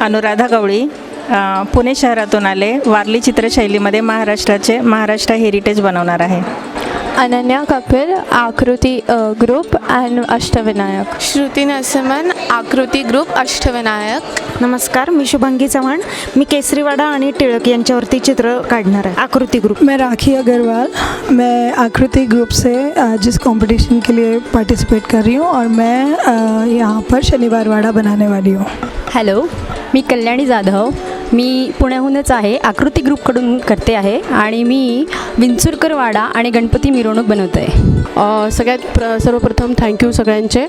अनुराधा गवळी, पुणे शहरातून आले. वारली चित्रशैलीमध्ये महाराष्ट्र हेरिटेज बनवणार आहे. अनन्या कपिल, आकृती ग्रुप अँड अष्टविनायक. श्रुती नरसिम्हन, आकृती ग्रुप अष्टविनायक. नमस्कार, मी शुभांगी चव्हाण. मी केसरीवाडा आणि टिळक यांच्यावरती चित्र काढणार आहे. आकृति ग्रुप. मैं राखी अग्रवाल, मैं आकृति ग्रुप से जिस कंपटीशन के लिए पार्टिसिपेट कर रही हूँ और मैं यहाँ पर शनिवार वाड़ा बनाने वाली हूँ. हॅलो, मी कल्याणी जाधव. मी पुण्याहूनच आहे. आकृती ग्रुपकडून करते आहे आणि मी विंचुरकर वाडा आणि गणपती मिरवणूक बनवते आहे. सर्वप्रथम थँक्यू सगळ्यांचे.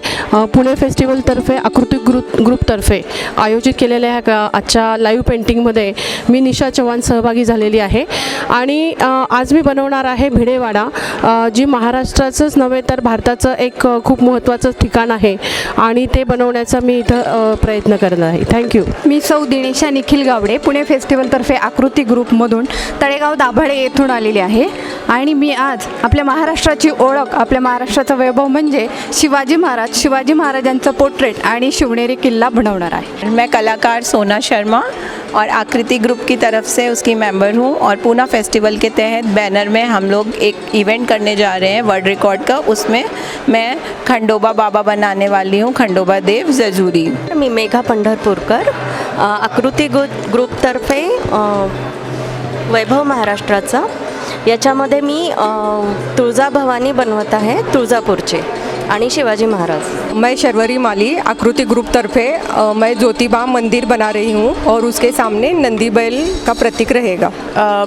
पुणे फेस्टिवलतर्फे आकृती ग्रुपतर्फे आयोजित केलेल्या ह्या आजच्या लाईव्ह पेंटिंगमध्ये मी निशा चव्हाण सहभागी झालेली आहे आणि आज मी बनवणार आहे भिडेवाडा, जी महाराष्ट्राचंच नव्हे तर भारताचं एक खूप महत्त्वाचं ठिकाण आहे आणि ते बनवण्याचा मी इथं प्रयत्न करणार आहे. थँक्यू. मी सौ दिनेशा निखिल गावडे, पुणे फेस्टिवलतर्फे आकृती ग्रुपमधून तळेगाव दाभाडे येथून आलेली आहे आणि मी आज आपल्या महाराष्ट्राची ओळख, आपल्या महाराष्ट्राचा वैभव म्हणजे शिवाजी महाराजांचं पोर्ट्रेट आणि शिवनेरी किल्ला बनवणार आहे. मैं कलाकार सोना शर्मा और आकृति ग्रुप की तरफ से उसकी मेंबर हूँ और पूना फेस्टिवल के तहत बैनर में हम लोग एक इवेंट करने जा रहे हैं वर्ल्ड रिकॉर्ड का. उसमें मैं खंडोबा बाबा बनाने वाली हूँ, खंडोबा देव जजूरी. मी मेघा पंढरपूरकर, आकृती ग्रुपतर्फे वैभव महाराष्ट्राचा. याच्यामध्ये मी तुळजाभवानी बनवत आहे, तुळजापूरचे आणि शिवाजी महाराज. मैं शर्वरी माली, आकृति ग्रुप तरफे मैं ज्योतिबा मंदिर बना रही हूँ और उसके सामने नंदी बैल का प्रतीक रहेगा.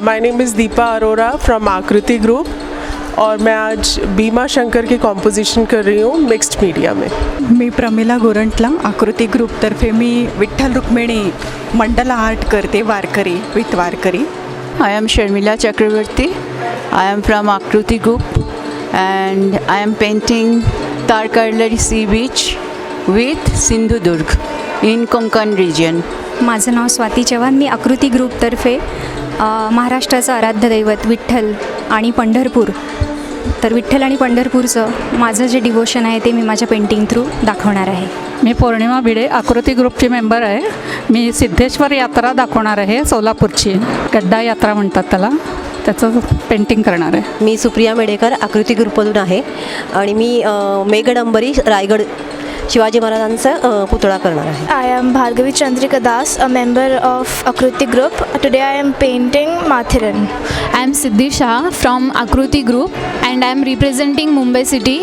My name is Deepa Arora from Aakriti group और मैं आज भीमा शंकर की कॉम्पोजिशन कर रही हूँ मिक्स्ड मीडिया में. मी प्रमिला गोरंटला, आकृती ग्रुपतर्फे मी विठ्ठल रुक्मिणी मंडला आर्ट करते, Warkari with Warkari. I am Sharmila Chakravarti. I am from Akruti Group and I am painting Tarkarlari Sea Beach with Sindhudurg in Konkan region. माझं नाव स्वाती चव्हाण. मी आकृती ग्रुपतर्फे महाराष्ट्राचं आराध्य दैवत विठ्ठल आणि पंढरपूर, तर विठ्ठल आणि पंढरपूरचं माझं जे डिवोशन आहे ते मी माझ्या पेंटिंग थ्रू दाखवणार आहे. मी पौर्णिमा भिडे, आकृती ग्रुपची मेंबर आहे. मी सिद्धेश्वर यात्रा दाखवणार आहे, सोलापूरची गड्डा यात्रा म्हणतात त्याला, त्याचं पेंटिंग करणार आहे. मी सुप्रिया मेडेकर, आकृती ग्रुपमधून आहे आणि मी मेघडंबरी रायगड शिवाजी महाराजांचा पुतळा करणार आहे. I am Bhargavi Chandrika Das, a member of Aakriti group. Today I am painting Matheran. I am Siddhi Shah from Aakriti group and I am representing Mumbai city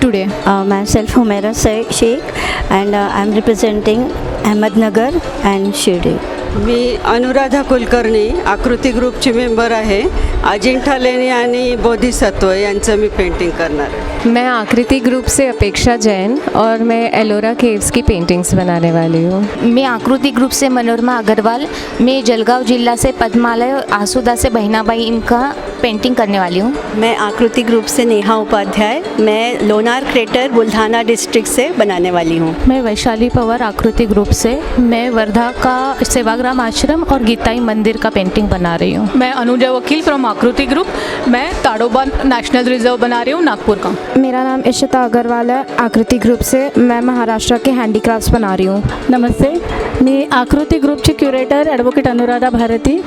today. Myself Humaira Sheikh and I'm representing Ahmednagar and Shirdi. मी अनुराधा कुलकर्णी, आकृती ग्रुपची मेंबर आहे. अजिंठा लेणी आणि बोधिसत्व यांचं मी पेंटिंग करणार आहे. मैं आकृति group से अपेक्षा जैन और मैं एलोरा केव्स की पेंटिंग्स बनाने वाली हूँ. मैं आकृति ग्रुप से मनोरमा अग्रवाल. मैं जलगांव जिला से पद्मालय आसुदा से बहनाबाई इनका पेंटिंग करने वाली हूँ. मैं आकृति ग्रुप से नेहा उपाध्याय, मैं लोनार क्रेटर बुल्ढाना डिस्ट्रिक्ट से बनाने वाली हूँ. मैं वैशाली पवार, आकृति ग्रुप से. मैं वर्धा का सेवाग्राम आश्रम और गीताई मंदिर का पेंटिंग बना रही हूँ. मैं अनुजा वकील फ्रॉम आकृति ग्रुप. मैं ताडोबा नेशनल रिजर्व बना रही हूँ, नागपुर का. मेरा नाम इशिता अग्रवाल है, आकृति ग्रुप से. मैं महाराष्ट्र के हँडीक्राफ्ट्स बना रही हूँ. नमस्ते, मी आकृती ग्रुपची क्युरेटर ॲडव्होकेट अनुराधा भारती.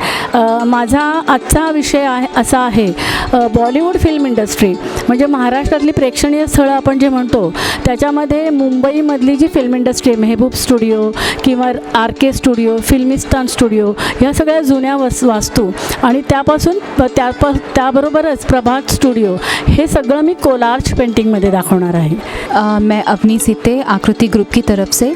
माझा आजचा विषय असा आहे बॉलिवूड फिल्म इंडस्ट्री, म्हणजे महाराष्ट्रातली प्रेक्षणीय स्थळं आपण जे म्हणतो त्याच्यामध्ये मुंबईमधली जी फिल्म इंडस्ट्री आहे, मेहबूब स्टुडिओ किंवा R K studio, Filmistan studio, ह्या सगळ्या जुन्या वास्तू आणि त्यापासून त्याबरोबरच प्रभात स्टुडिओ, हे सगळं मी कोलार्च पेंटिंगमध्ये दाखवणार आहे. मैं अपनी सीते आकृति ग्रुप की तरफ से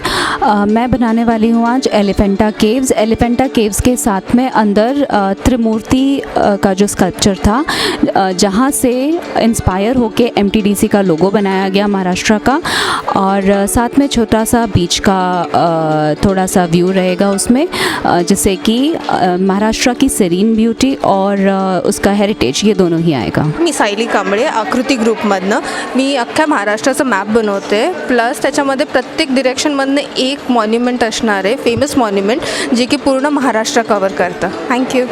मैं बनाने वाली हूँ आज एलिफेंटा केव्स. एलिफेंटा केव्स के साथ में अंदर त्रिमूर्ति का जो स्कल्पचर था, जहाँ से इंस्पायर होके MTDC का लोगो बनाया गया महाराष्ट्र का, और साथ में छोटा सा बीच का थोड़ा सा व्यू रहेगा उसमें, जिससे कि महाराष्ट्र की सेरीन ब्यूटी और उसका हेरिटेज ये दोनों ही आएगा. मी सायली कांबळे, आकृती ग्रुपमधनं. मी अख्ख्या महाराष्ट्राचं मॅप बनवते, प्लस त्याच्यामध्ये प्रत्येक डिरेक्शनमधनं एक मॉन्युमेंट असणार आहे, फेमस मॉन्युमेंट, जे की पूर्ण महाराष्ट्र कवर करतं. Thank you.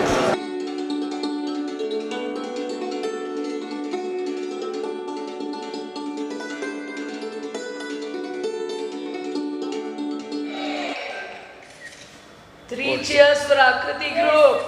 3 cheers for Akriti Group.